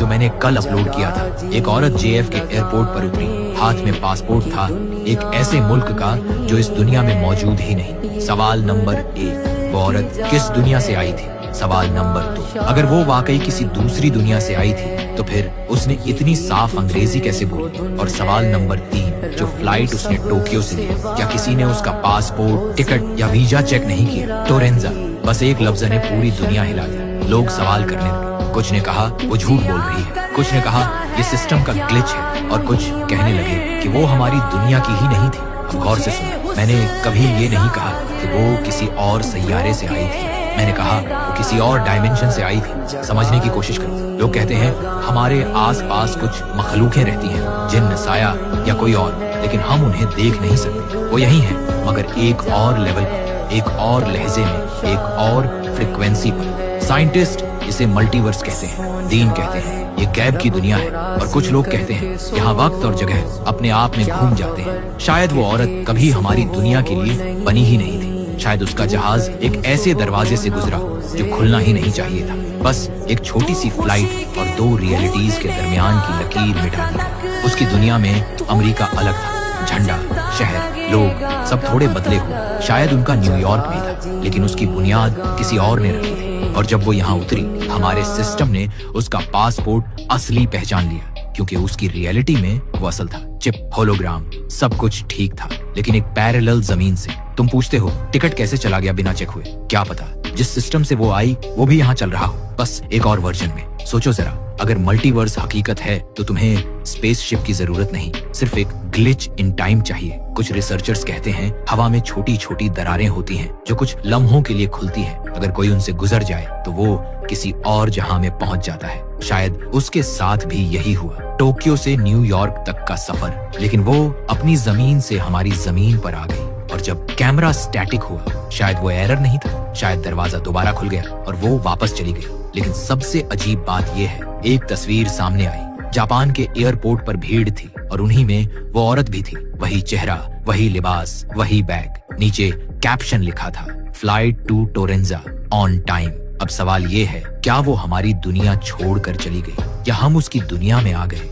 जो मैंने कल अपलोड किया था। एक औरत JF के एयरपोर्ट पर उतरी, हाथ में पासपोर्ट था एक ऐसे मुल्क का जो इस दुनिया में मौजूद ही नहीं। सवाल नंबर 1, वो औरत किस दुनिया से आई थी? सवाल नंबर 2, अगर वो वाकई किसी दूसरी दुनिया से आई थी तो फिर उसने इतनी साफ अंग्रेजी कैसे बोली? और सवाल नंबर 3, जो फ्लाइट उसने टोक्यो से ली, क्या किसी ने उसका पासपोर्ट, टिकट या वीजा चेक नहीं किया? टोरेंजा। बस एक लफ्ज ने पूरी दुनिया हिला दी। लोग सवाल करने लगे। कुछ ने कहा वो झूठ बोल रही है, कुछ ने कहा ये सिस्टम का ग्लिच है, और कुछ कहने लगे कि वो हमारी दुनिया की ही नहीं थी। अब गौर से सुनो, मैंने कभी ये नहीं कहा कि वो किसी और सैयारे से आई थी। मैंने कहा वो किसी और डायमेंशन से आई थी। समझने की कोशिश करो। लोग कहते हैं हमारे आसपास कुछ मखलूकें रहती हैं, जिन्न, साया या कोई और, लेकिन हम उन्हें देख नहीं सकते। वो यही है, मगर एक और लेवल पर, एक और लहजे में, एक और फ्रिक्वेंसी पर। साइंटिस्ट इसे मल्टीवर्स कहते हैं, दीन कहते हैं ये गैब की दुनिया है, और कुछ लोग कहते हैं यहाँ वक्त और जगह अपने आप में घूम जाते हैं। शायद वो औरत कभी हमारी दुनिया के लिए बनी ही नहीं थी। शायद उसका जहाज एक ऐसे दरवाजे से गुजरा जो खुलना ही नहीं चाहिए था। बस एक छोटी सी फ्लाइट और 2 रियलिटीज के दरमियान की लकीर मिटा दी। उसकी दुनिया में अमेरिका अलग था, झंडा, शहर, लोग सब थोड़े बदले हुए। शायद उनका न्यूयॉर्क भी था, लेकिन उसकी बुनियाद किसी और ने रखी थी। और जब वो यहाँ उतरी, हमारे सिस्टम ने उसका पासपोर्ट असली पहचान लिया, क्योंकि उसकी रियलिटी में वो असल था। चिप, होलोग्राम, सब कुछ ठीक था, लेकिन एक पैरेलल जमीन से। तुम पूछते हो टिकट कैसे चला गया बिना चेक हुए? क्या पता, जिस सिस्टम से वो आई वो भी यहाँ चल रहा हो, बस एक और वर्जन में। सोचो जरा, अगर मल्टीवर्स हकीकत है तो तुम्हें स्पेसशिप की जरूरत नहीं, सिर्फ एक ग्लिच इन टाइम चाहिए। कुछ रिसर्चर्स कहते हैं हवा में छोटी छोटी दरारें होती हैं जो कुछ लम्हों के लिए खुलती हैं। अगर कोई उनसे गुजर जाए तो वो किसी और जहां में पहुंच जाता है। शायद उसके साथ भी यही हुआ, टोक्यो से न्यूयॉर्क तक का सफर, लेकिन वो अपनी जमीन से हमारी जमीन पर आ गई। और जब कैमरा स्टैटिक हुआ, शायद वो एरर नहीं था, शायद दरवाजा दोबारा खुल गया और वो वापस चली गई। लेकिन सबसे अजीब बात यह है, एक तस्वीर सामने आई। जापान के एयरपोर्ट पर भीड़ थी और उन्हीं में वो औरत भी थी। वही चेहरा, वही लिबास, वही बैग। नीचे कैप्शन लिखा था, फ्लाइट टू टोरेंजा ऑन टाइम। अब सवाल ये है, क्या वो हमारी दुनिया छोड़कर चली गई या हम उसकी दुनिया में आ गए?